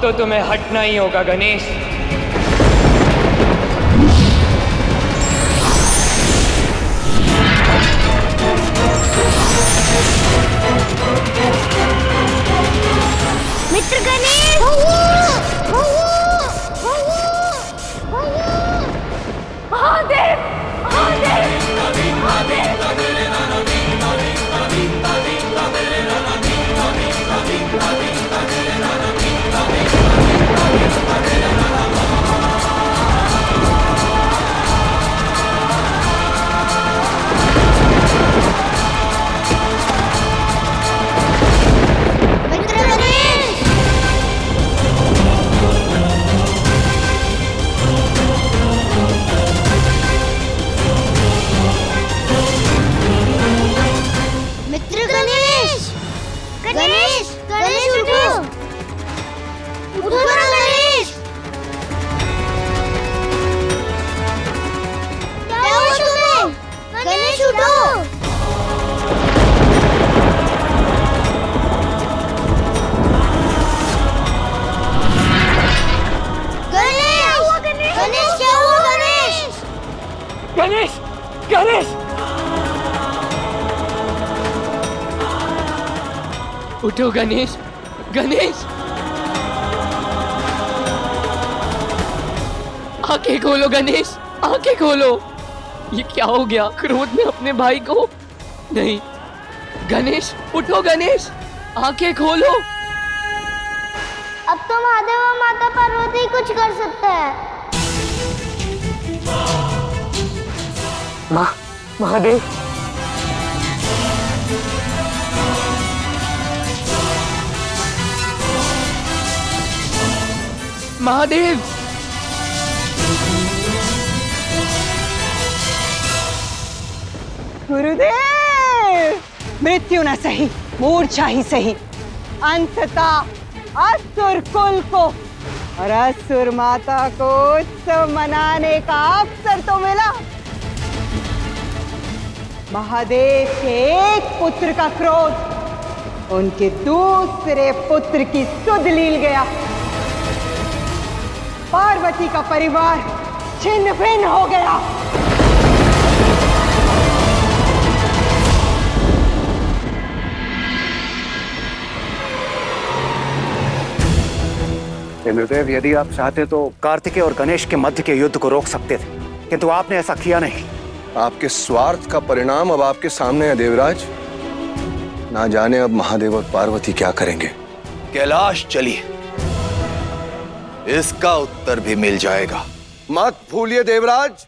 तो तुम्हें हटना ही होगा गणेश। मित्र गणेश! महादेव! मित्र गणेश! गणेश! गणेश उठो! उठो ना गणेश! क्या हुआ तुम्हें? गणेश उठो! गणेश! गणेश क्या हुआ गणेश? गणेश! गणेश! उठो गणेश! गणेश! आंखें खोलो गणेश! आंखें खोलो! ये क्या हो गया? क्रोध में अपने भाई को? नहीं गणेश, उठो गणेश! आंखें खोलो! अब तो महादेव और माता पार्वती कुछ कर सकते हैं। महादेव! महादेव! गुरुदेव! मृत्यु न सही, मूर्छा ही सही। अंततः असुर कुल को और असुर माता को उत्सव मनाने का अवसर तो मिला। महादेव के एक पुत्र का क्रोध उनके दूसरे पुत्र की सुध लील गया। पार्वती का परिवार छिन्न भिन्न हो गया। इंद्रदेव, यदि आप चाहते तो कार्तिकेय और गणेश के मध्य के युद्ध को रोक सकते थे, किंतु आपने ऐसा किया नहीं। आपके स्वार्थ का परिणाम अब आपके सामने है देवराज। ना जाने अब महादेव और पार्वती क्या करेंगे। कैलाश चलिए, इसका उत्तर भी मिल जाएगा। मत भूलिए देवराज,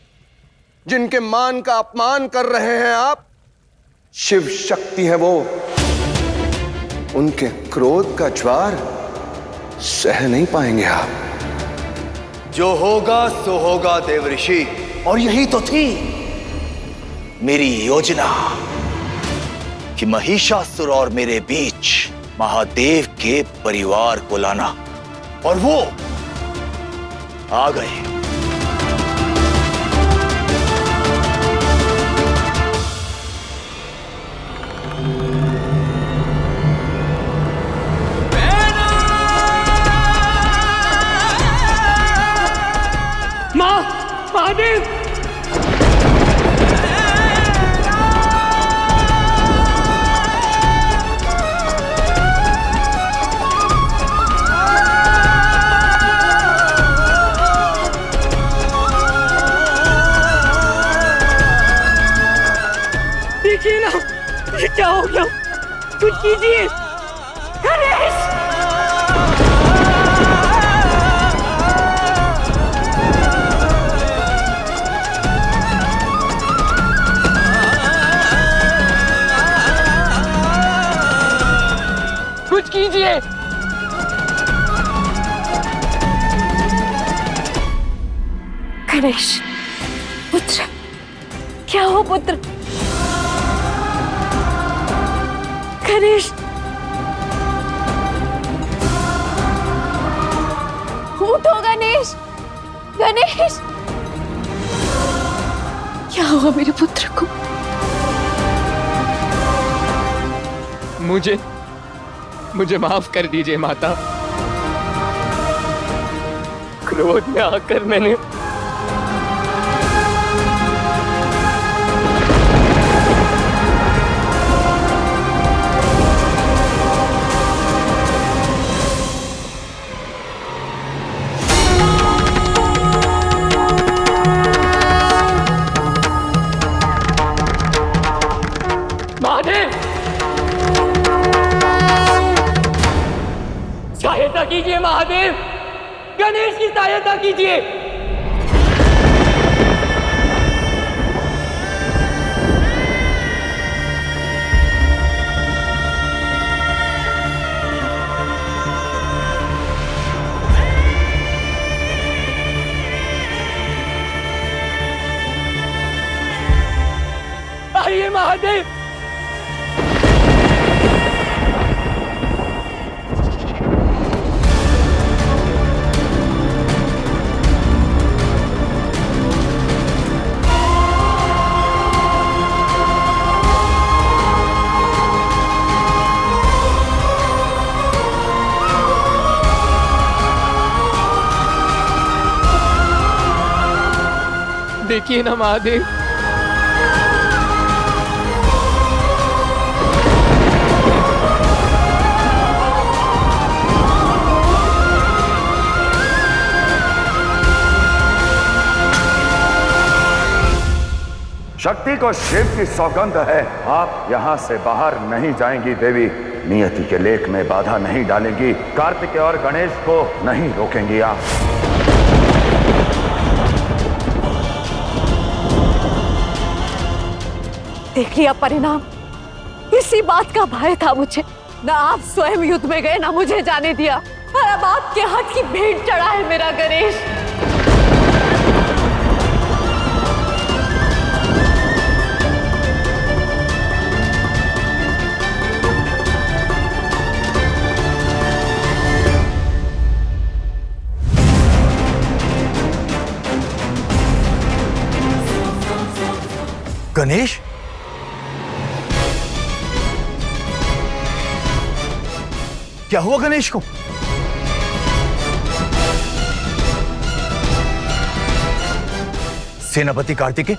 जिनके मान का अपमान कर रहे हैं आप, शिव शक्ति है वो। उनके क्रोध का ज्वार सह नहीं पाएंगे आप। जो होगा सो होगा देवऋषि, और यही तो थी मेरी योजना कि महिषासुर और मेरे बीच महादेव के परिवार को लाना, और वो आ गए। महादेव! देखिए ना, ये क्या हो गया? कुछ कीजिए गणेश! कुछ कीजिए! गणेश पुत्र, क्या हो पुत्र? गणेश, उठो गणेश! गणेश, क्या हुआ मेरे पुत्र को? मुझे माफ कर दीजिए माता। क्रोध में आकर मैंने महादेव, सहायता कीजिए महादेव, गणेश की सहायता कीजिए। आइए महादेव। देखिए ना महादेव, शक्ति को शिव की सौगंध है, आप यहाँ से बाहर नहीं जाएंगी देवी। नियति के लेख में बाधा नहीं डालेंगी, कार्तिकेय और गणेश को नहीं रोकेंगी आप। देख लिया परिणाम, इसी बात का भय था मुझे। ना आप स्वयं युद्ध में गए, ना मुझे जाने दिया, और अब आपके हाथ की भेंट चढ़ा है मेरा गणेश। गणेश, क्या हुआ गणेश को? सेनापति कार्तिकेय,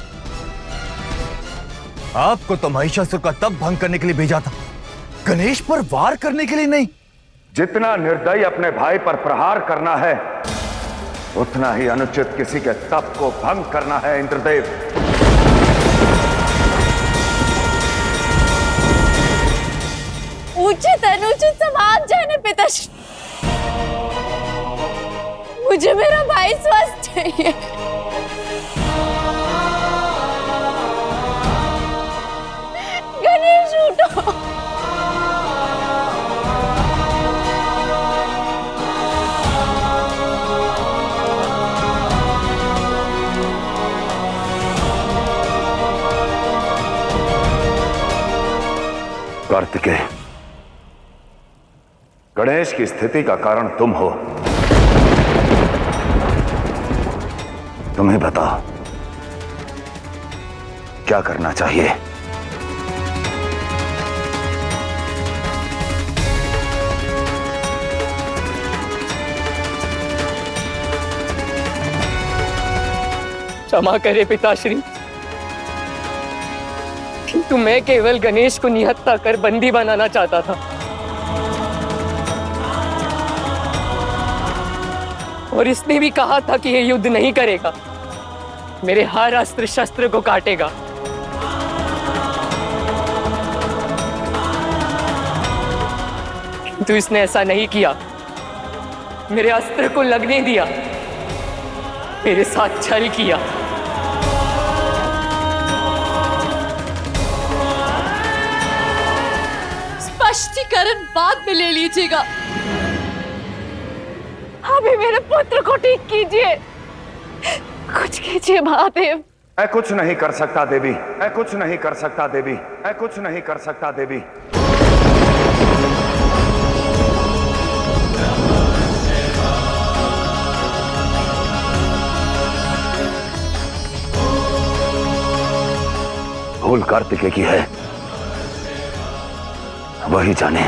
आपको तो महिषासुर का तप भंग करने के लिए भेजा था, गणेश पर वार करने के लिए नहीं। जितना निर्दयी अपने भाई पर प्रहार करना है, उतना ही अनुचित किसी के तप को भंग करना है इंद्रदेव। उचित अनुचित समाज जाने पिताश्री, मुझे मेरा भाई स्वस्थ चाहिए। गणेश उठो। कार्तिकेय, गणेश की स्थिति का कारण तुम हो। तुम्हें बताओ क्या करना चाहिए। क्षमा करे पिताश्री, किंतु मैं केवल गणेश को निहत्था कर बंदी बनाना चाहता था, और इसने भी कहा था कि यह युद्ध नहीं करेगा, मेरे हर अस्त्र शस्त्र को काटेगा। किंतु इसने ऐसा नहीं किया, मेरे अस्त्र को लगने दिया, मेरे साथ छल किया। स्पष्टीकरण बाद में ले लीजिएगा, अभी मेरे पुत्र को ठीक कीजिए, कुछ कीजिए महादेव। मैं कुछ नहीं कर सकता देवी, मैं कुछ नहीं कर सकता देवी, मैं कुछ नहीं कर सकता देवी। भूल कार्तिकेय की है, वही जाने।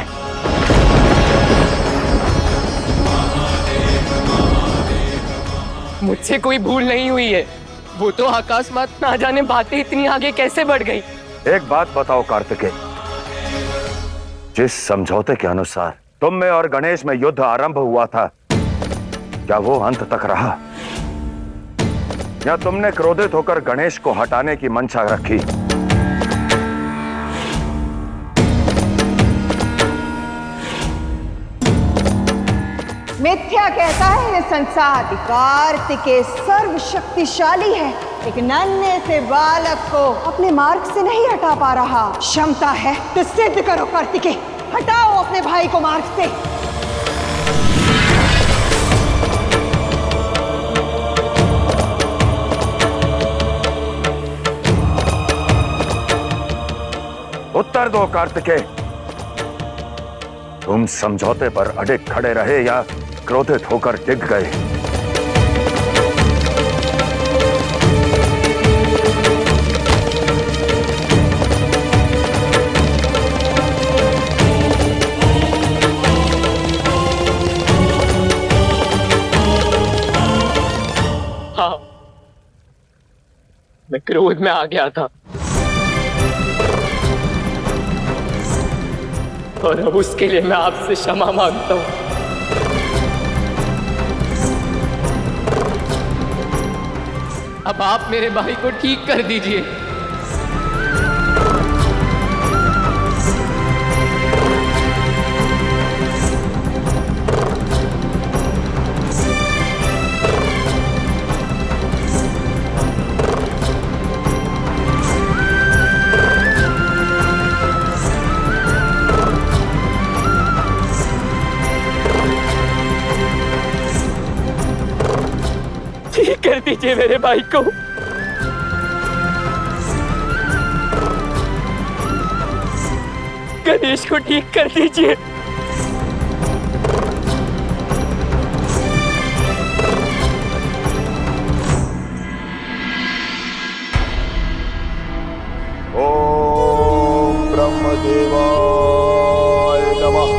मुझसे कोई भूल नहीं हुई है। वो तो अकस्मात ना जाने बातें इतनी आगे कैसे बढ़ गई। एक बात बताओ कार्तिकेय, जिस समझौते के अनुसार तुम में और गणेश में युद्ध आरंभ हुआ था, क्या वो अंत तक रहा, या तुमने क्रोधित होकर गणेश को हटाने की मंशा रखी? मिथ्या कहता है ये संसार कार्तिकेय सर्वशक्तिशाली है, एक नन्हे से बालक को अपने मार्ग से नहीं हटा पा रहा। क्षमता है तो सिद्ध करो कार्तिकेय, हटाओ अपने भाई को मार्ग से। उत्तर दो कार्तिकेय, तुम समझौते पर अड़े खड़े रहे या क्रोधित होकर डिग गए? हाँ, मैं क्रोध में आ गया था और अब उसके लिए मैं आपसे क्षमा मांगता हूं। अब आप मेरे भाई को ठीक कर दीजिए। ठीक कर दीजिए मेरे भाई को। गणेश को ठीक कर दीजिए। ओम ब्रह्मदेवाय नमः।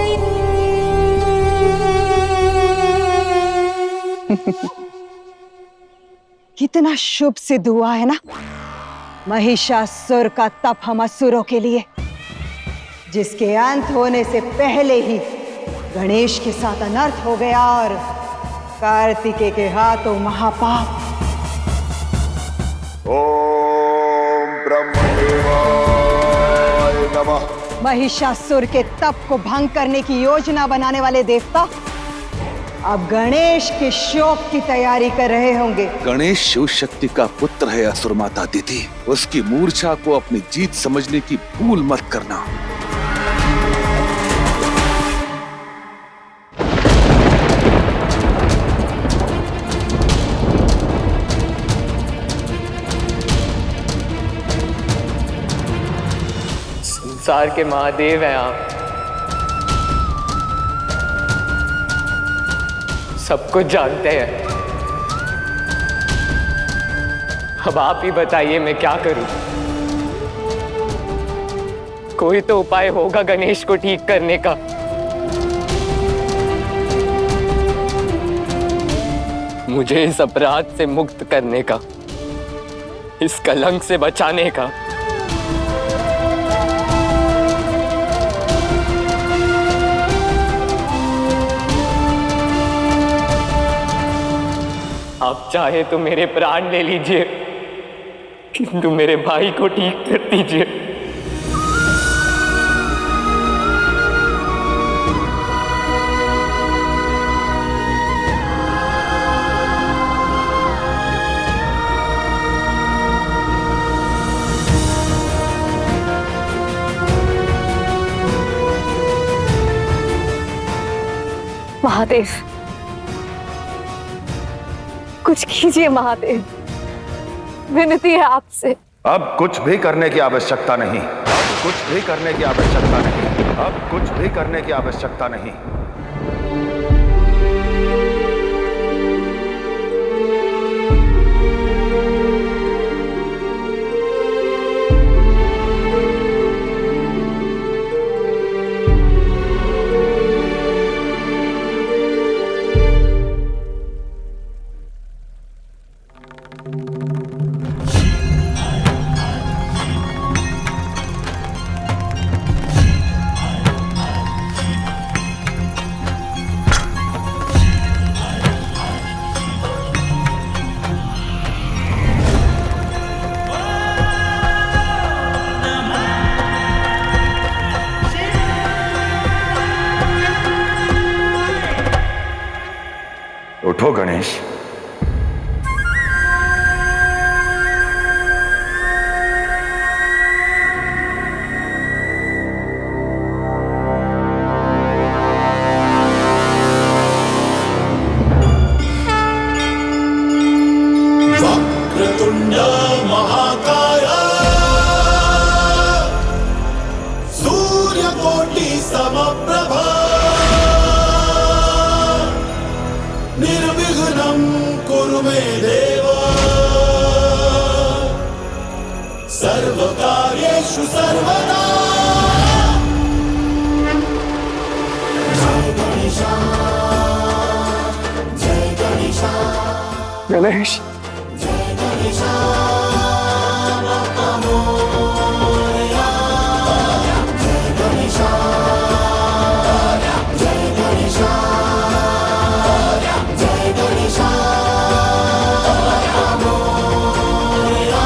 कितना शुभ सिद्ध हुआ है ना महिषासुर का तप हम असुरों के लिए, जिसके अंत होने से पहले ही गणेश के साथ अनर्थ हो गया और कार्तिकेय के हाथों महापाप। ओम ब्रह्मदेवाय नमः। महिषासुर के तप को भंग करने की योजना बनाने वाले देवता अब गणेश के शोक की तैयारी कर रहे होंगे। गणेश शिव शक्ति का पुत्र है असुर माता दीदी, उसकी मूर्छा को अपनी जीत समझने की भूल मत करना। संसार के महादेव हैं आप, सब कुछ जानते हैं। अब आप ही बताइए मैं क्या करूं? कोई तो उपाय होगा गणेश को ठीक करने का। मुझे इस अपराध से मुक्त करने का, इस कलंक से बचाने का। आप चाहे तो मेरे प्राण ले लीजिए, किंतु मेरे भाई को ठीक कर दीजिए। महादेव, कुछ कीजिए महादेव, विनती है आपसे। अब कुछ भी करने की आवश्यकता नहीं, अब कुछ भी करने की आवश्यकता नहीं, अब कुछ भी करने की आवश्यकता नहीं। उठो गणेश। वक्रतुंड महाकाय सूर्यकोटि समप्रभा निर्विघ्नं कुरु मे देव सर्वकार्येषु सर्वदा। जय गणेशा जय गणेशा गणेश जय गणेशा बाप्पा मोरया। जय गणेशा जय गणेशा जय गणेशा बाप्पा मोरया।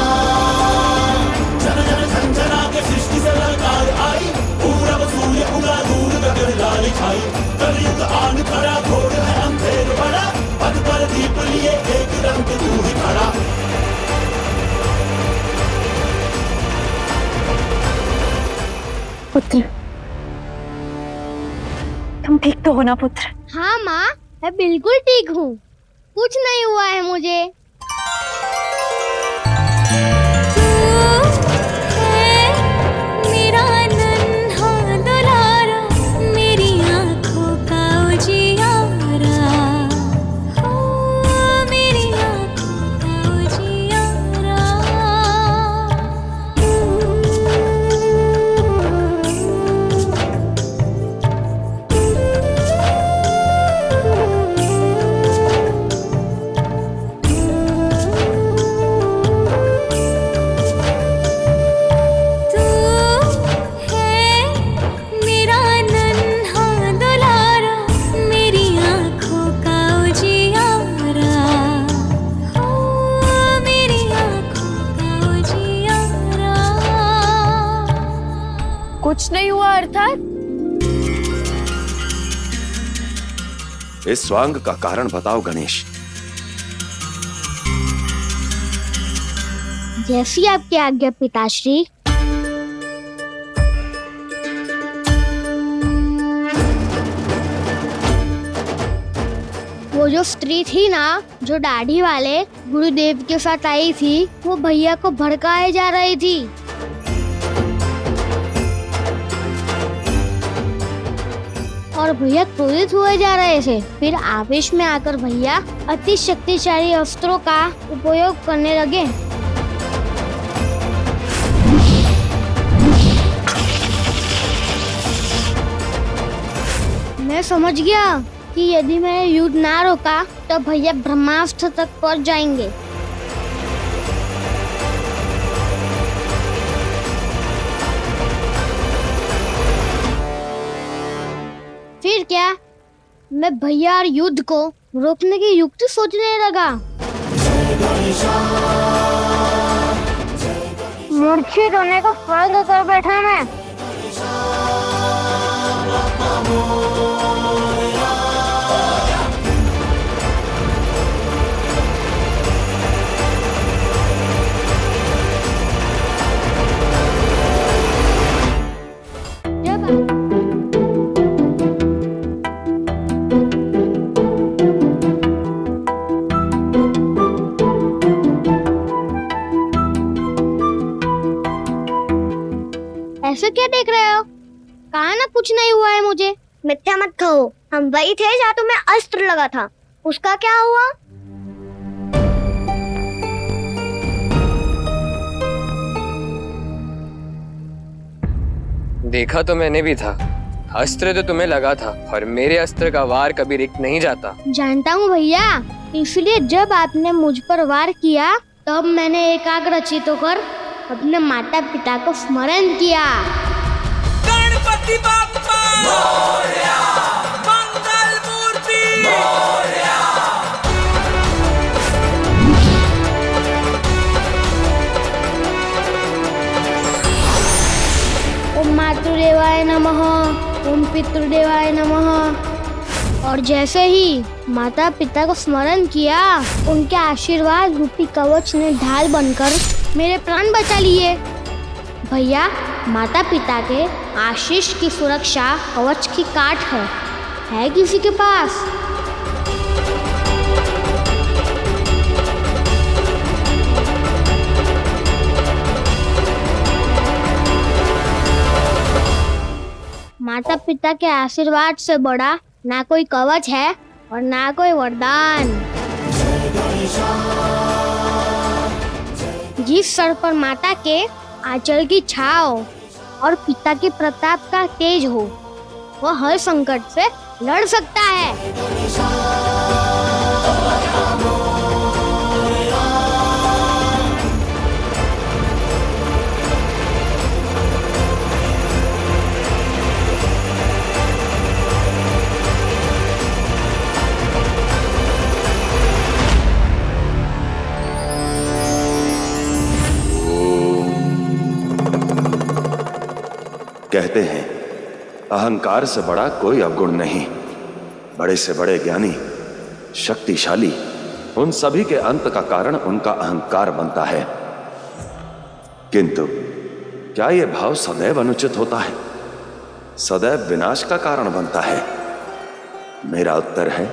जन जन झंझना के सृष्टि से ललकार आई, पूरब सूर्य उगा दूर गगन लाल छाई। कलयुग आन खड़ा घोर है अंधेर बड़ा, पद पर दीप लिए एक रंग तू ही खड़ा। पुत्र, तुम ठीक तो हो ना पुत्र? हाँ माँ, मैं बिल्कुल ठीक हूँ, कुछ नहीं हुआ है मुझे। मेरा नन्हा दुलारा, मेरी आँखों का उजियारा, हो मेरी आँखों का उजियारा। कुछ नहीं हुआ अर्थात? इस स्वांग का कारण बताओ गणेश। जैसी आपकी आज्ञा पिताश्री। वो जो स्त्री थी ना, जो दाढ़ी वाले गुरुदेव के साथ आई थी, वो भैया को भड़काए जा रही थी। और भैया क्रोधित हुए जा रहे थे। फिर आवेश में आकर भैया अति शक्तिशाली अस्त्रों का उपयोग करने लगे। मैं समझ गया कि यदि मैंने युद्ध ना रोका तो भैया ब्रह्मास्त्र तक पहुंच जाएंगे। फिर क्या, मैं भैया और युद्ध को रोकने की युक्ति सोचने लगा। मूर्छित होने को फर्ज कर बैठा मैं। ऐसे क्या देख रहे हो? कहा ना कुछ नहीं हुआ है मुझे। मिथ्या मत कहो, हम वही थे जहाँ तुम्हें अस्त्र लगा था, उसका क्या हुआ? देखा तो मैंने भी था, अस्त्र तो तुम्हें लगा था, और मेरे अस्त्र का वार कभी रिक्त नहीं जाता। जानता हूँ भैया, इसलिए जब आपने मुझ पर वार किया तब मैंने एकाग्रचित्त होकर अपने माता पिता को स्मरण किया। गणपति बाप्पा मोरया, मंगल मूर्ति मोरया। ओम मातृदेवाय नमः, ओम पितृदेवाय नमः। और जैसे ही माता पिता को स्मरण किया, उनके आशीर्वाद रूपी कवच ने ढाल बनकर मेरे प्राण बचा लिए। भैया, माता पिता के आशीष की सुरक्षा कवच की काट है किसी के पास? माता पिता के आशीर्वाद से बड़ा ना कोई कवच है और ना कोई वरदान। जिस सर पर माता के आंचल की छाव और पिता के प्रताप का तेज हो, वह हर संकट से लड़ सकता है। कहते हैं अहंकार से बड़ा कोई अवगुण नहीं। बड़े से बड़े ज्ञानी, शक्तिशाली, उन सभी के अंत का कारण उनका अहंकार बनता है। किंतु क्या यह भाव सदैव अनुचित होता है? सदैव विनाश का कारण बनता है? मेरा उत्तर है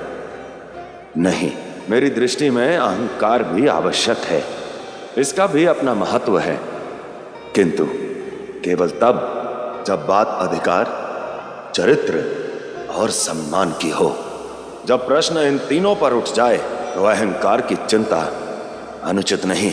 नहीं। मेरी दृष्टि में अहंकार भी आवश्यक है, इसका भी अपना महत्व है, किंतु केवल तब जब बात अधिकार, चरित्र और सम्मान की हो। जब प्रश्न इन तीनों पर उठ जाए तो अहंकार की चिंता अनुचित नहीं।